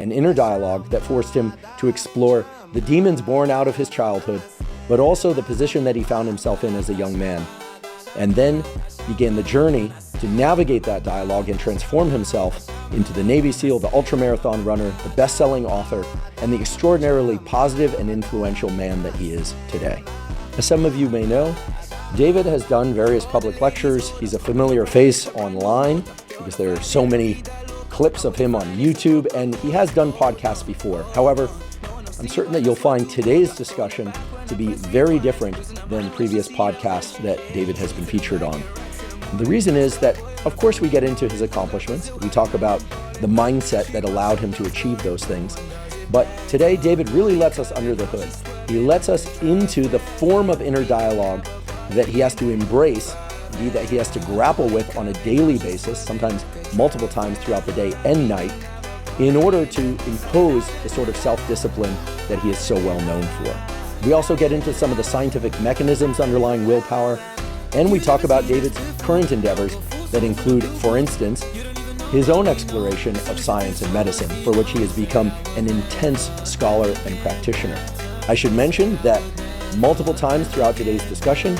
an inner dialogue that forced him to explore the demons born out of his childhood, but also the position that he found himself in as a young man. And then began the journey to navigate that dialogue and transform himself into the Navy SEAL, the ultramarathon runner, the best-selling author, and the extraordinarily positive and influential man that he is today. As some of you may know, David has done various public lectures. He's a familiar face online because there are so many clips of him on YouTube, and he has done podcasts before. However, I'm certain that you'll find today's discussion to be very different than previous podcasts that David has been featured on. The reason is that, of course, we get into his accomplishments. We talk about the mindset that allowed him to achieve those things. But today, David really lets us under the hood. He lets us into the form of inner dialogue that he has to embrace, indeed that he has to grapple with on a daily basis, sometimes multiple times throughout the day and night, in order to impose the sort of self-discipline that he is so well known for. We also get into some of the scientific mechanisms underlying willpower, and we talk about David's current endeavors that include, for instance, his own exploration of science and medicine, for which he has become an intense scholar and practitioner. I should mention that multiple times throughout today's discussion,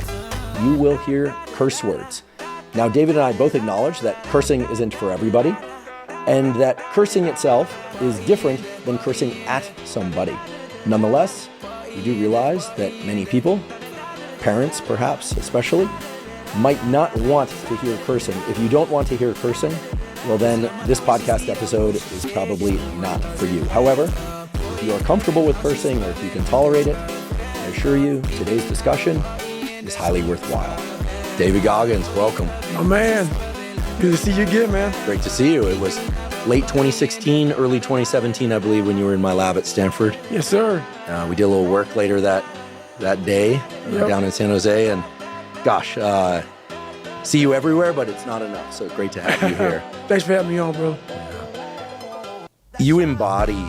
you will hear curse words. Now, David and I both acknowledge that cursing isn't for everybody, and that cursing itself is different than cursing at somebody. Nonetheless, we do realize that many people, parents perhaps especially, might not want to hear cursing. If you don't want to hear cursing, well then this podcast episode is probably not for you. However, if you are comfortable with cursing or if you can tolerate it, I assure you today's discussion is highly worthwhile. David Goggins, welcome. Oh man, good to see you again, man. Great to see you. It was late 2016, early 2017, I believe, when you were in my lab at Stanford. Yes, sir. We did a little work later that day down in San Jose, and gosh, see you everywhere, but it's not enough. So great to have you here. Thanks for having me on, bro. You embody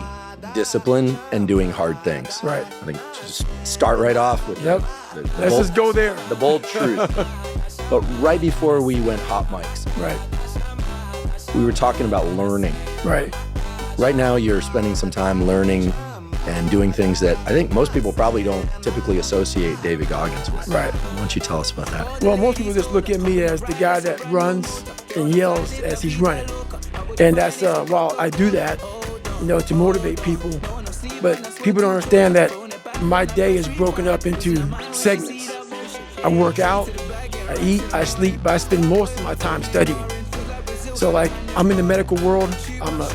discipline and doing hard things. Right. I think just start right off with Let's just go there. The bold truth. But right before we went hot mics, right, we were talking about learning. Right. Right now, you're spending some time learning and doing things that I think most people probably don't typically associate David Goggins with. Right. Why don't you tell us about that? Well, most people just look at me as the guy that runs and yells as he's running. And that's, while I do that, to motivate people, but people don't understand that my day is broken up into segments. I work out, I eat, I sleep, but I spend most of my time studying. So like, I'm in the medical world, I'm a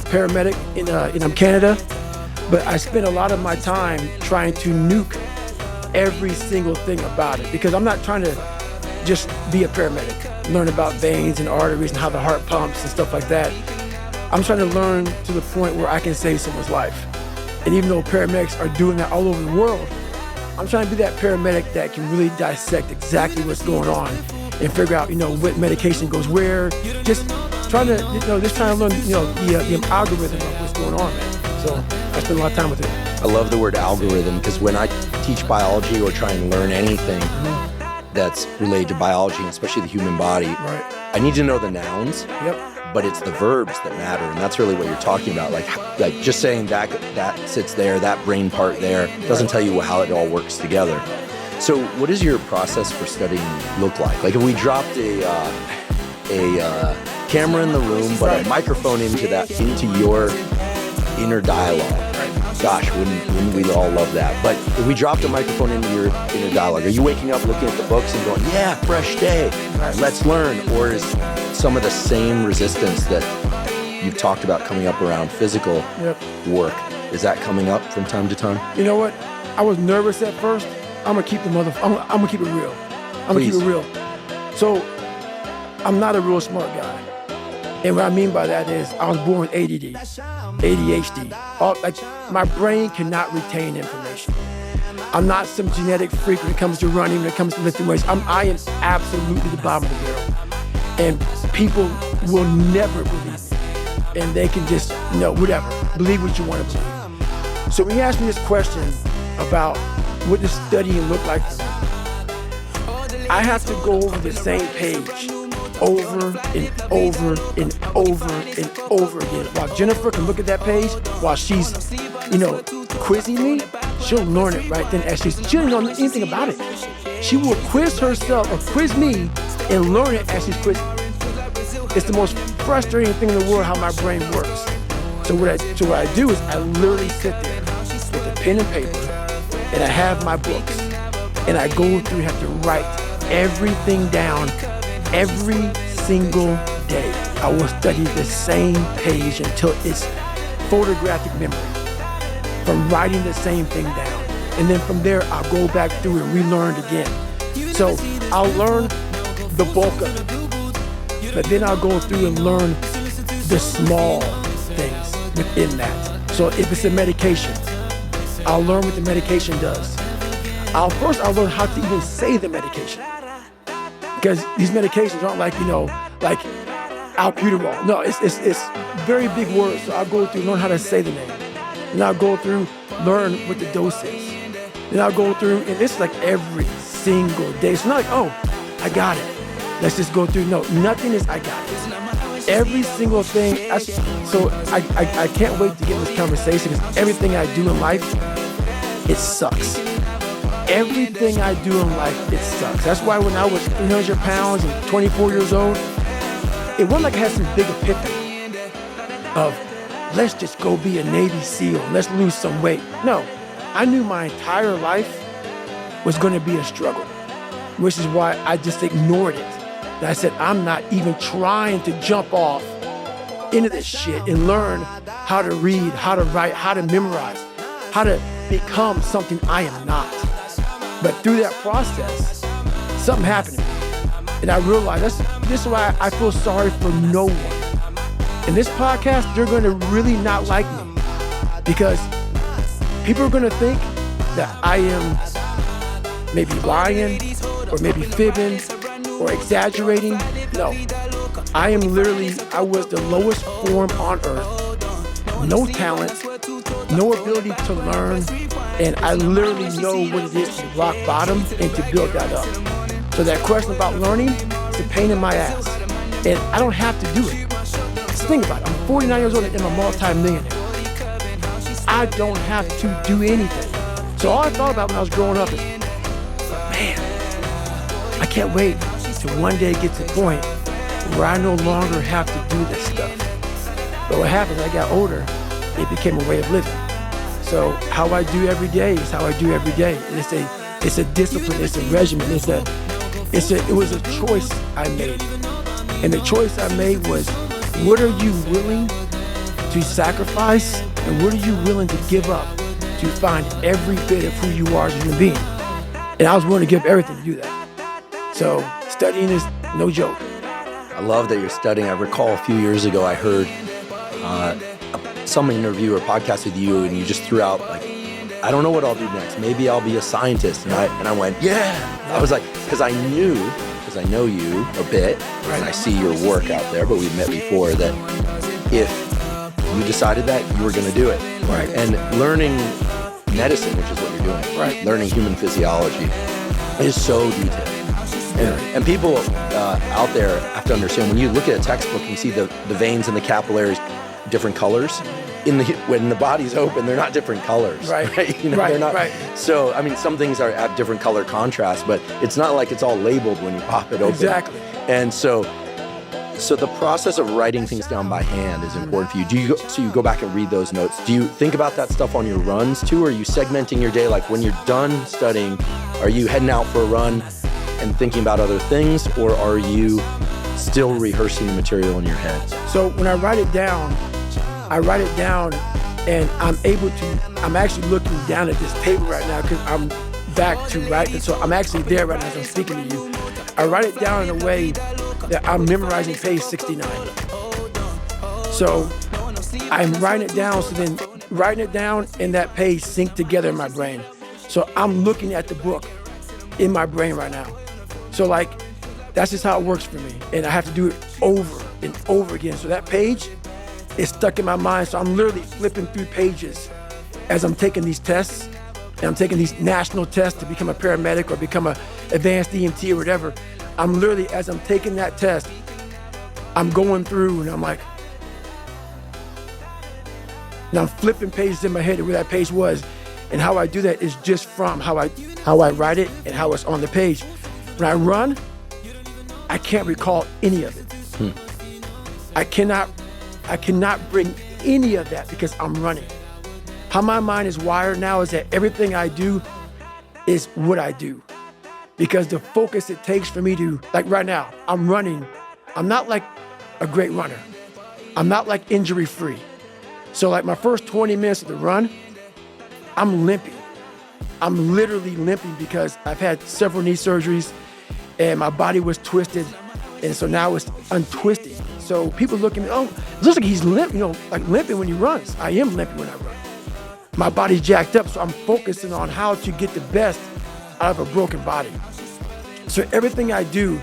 paramedic in Canada, but I spend a lot of my time trying to nuke every single thing about it, because I'm not trying to just be a paramedic, learn about veins and arteries and how the heart pumps and stuff like that. I'm trying to learn to the point where I can save someone's life. And even though paramedics are doing that all over the world, I'm trying to be that paramedic that can really dissect exactly what's going on and figure out, what medication goes where. Just trying to learn, the algorithm of what's going on, man. So I spend a lot of time with it. I love the word algorithm, because when I teach biology or try and learn anything that's related to biology, especially the human body, right, I need to know the nouns. Yep. But it's the verbs that matter, and that's really what you're talking about. Like just saying that sits there, that brain part there, doesn't tell you how it all works together. So what does your process for studying look like? Like if we dropped a camera in the room, but a microphone into your inner dialogue, gosh, wouldn't we all love that? But if we dropped a microphone into your inner dialogue, are you waking up looking at the books and going, yeah, fresh day, let's learn? Or is some of the same resistance that you've talked about coming up around physical work, is that coming up from time to time? You know what? I was nervous at first. I'm gonna keep I'm gonna keep it real. I'm gonna keep it real. So I'm not a real smart guy. And what I mean by that is I was born with ADD, ADHD. My brain cannot retain information. I'm not some genetic freak when it comes to running, when it comes to lifting weights. I am absolutely the bottom of the barrel. And people will never believe me. And they can just, whatever, believe what you want to believe. So when you ask me this question about what does studying look like for me, I have to go over the same page over and over and over and over again. While Jennifer can look at that page while she's, quizzing me, she'll learn it right then as she doesn't know anything about it. She will quiz herself or quiz me and learn it as she's quizzing. It's the most frustrating thing in the world how my brain works. So what I do is I literally sit there with a pen and paper and I have my books and I go through and have to write everything down every single day. I will study the same page until it's photographic memory from writing the same thing down. And then from there, I'll go back through and relearn it again. So I'll learn the bulk of it, but then I'll go through and learn the small things within that. So if it's a medication, I'll learn what the medication does. First I'll learn how to even say the medication. Because these medications aren't like albuterol. No, it's very big words. So I'll go through, learn how to say the name. And I'll go through, learn what the dose is. Then I'll go through, and it's like every single day. It's not like, oh, I got it. Let's just go through. No, nothing is I got it. Every single thing. So I can't wait to get this conversation because everything I do in life, it sucks. Everything I do in life, it sucks. That's why when I was 300 pounds and 24 years old, it wasn't like I had some big epiphany of, let's just go be a Navy SEAL, let's lose some weight. No, I knew my entire life was going to be a struggle, which is why I just ignored it. And I said, I'm not even trying to jump off into this shit and learn how to read, how to write, how to memorize, how to become something I am not. But through that process, something happened to me. And I realized this is why I feel sorry for no one. In this podcast, they're going to really not like me because people are going to think that I am maybe lying or maybe fibbing or exaggerating. No, I was the lowest form on earth. No talent, no ability to learn, and I literally know what it is to rock bottom and to build that up. So that question about learning is a pain in my ass, and I don't have to do it. Just think about it. I'm 49 years old and I'm a multi-millionaire. I don't have to do anything. So all I thought about when I was growing up is, man, I can't wait to one day get to the point where I no longer have to do this stuff. But what happened, I got older, it became a way of living. So how I do every day is how I do every day. And it's a discipline, it's a regimen, it was a choice I made. And the choice I made was, what are you willing to sacrifice and what are you willing to give up to find every bit of who you are as a human being? And I was willing to give everything to do that. So studying is no joke. I love that you're studying. I recall a few years ago I heard some interview or podcast with you, and you just threw out like, I don't know what I'll do next. Maybe I'll be a scientist. And I went, yeah. I was like, because I know you a bit, and I see your work out there, but we've met before, that if you decided that, you were going to do it. Right. And learning medicine, which is what you're doing, right, learning human physiology is so detailed. And people out there have to understand, when you look at a textbook and you see the veins and the capillaries, different colors, when the body's open, they're not different colors. Right. They're not. Right. So, I mean, some things have different color contrast, but it's not like it's all labeled when you pop it open. Exactly. And so the process of writing things down by hand is important for you. So you go back and read those notes. Do you think about that stuff on your runs too? Or are you segmenting your day? Like when you're done studying, are you heading out for a run and thinking about other things, or are you still rehearsing the material in your head? So when I write it down and I'm actually looking down at this table right now because I'm back to writing. So I'm actually there right now as I'm speaking to you. I write it down in a way that I'm memorizing page 69. So I'm writing it down, so then writing it down and that page sync together in my brain. So I'm looking at the book in my brain right now. So like, that's just how it works for me. And I have to do it over and over again. So that page is stuck in my mind. So I'm literally flipping through pages as I'm taking these tests. And I'm taking these national tests to become a paramedic or become a advanced EMT or whatever. I'm literally, as I'm taking that test, I'm going through and I'm like, now I'm flipping pages in my head of where that page was, and how I do that is just from how I write it and how it's on the page. When I run, I can't recall any of it. I cannot bring any of that because I'm running. How my mind is wired now is that everything I do is what I do. Because the focus it takes for me to, like right now, I'm running. I'm not like a great runner. I'm not like injury free. So like my first 20 minutes of the run, I'm limping. I'm literally limping because I've had several knee surgeries and my body was twisted. And so now it's untwisting. So people look at me, oh, it looks like he's limp, like limping when he runs. I am limping when I run. My body's jacked up, so I'm focusing on how to get the best out of a broken body. So everything I do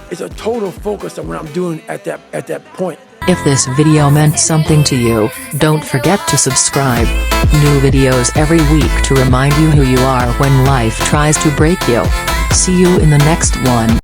is a total focus on what I'm doing at that point. If this video meant something to you, don't forget to subscribe. New videos every week to remind you who you are when life tries to break you. See you in the next one.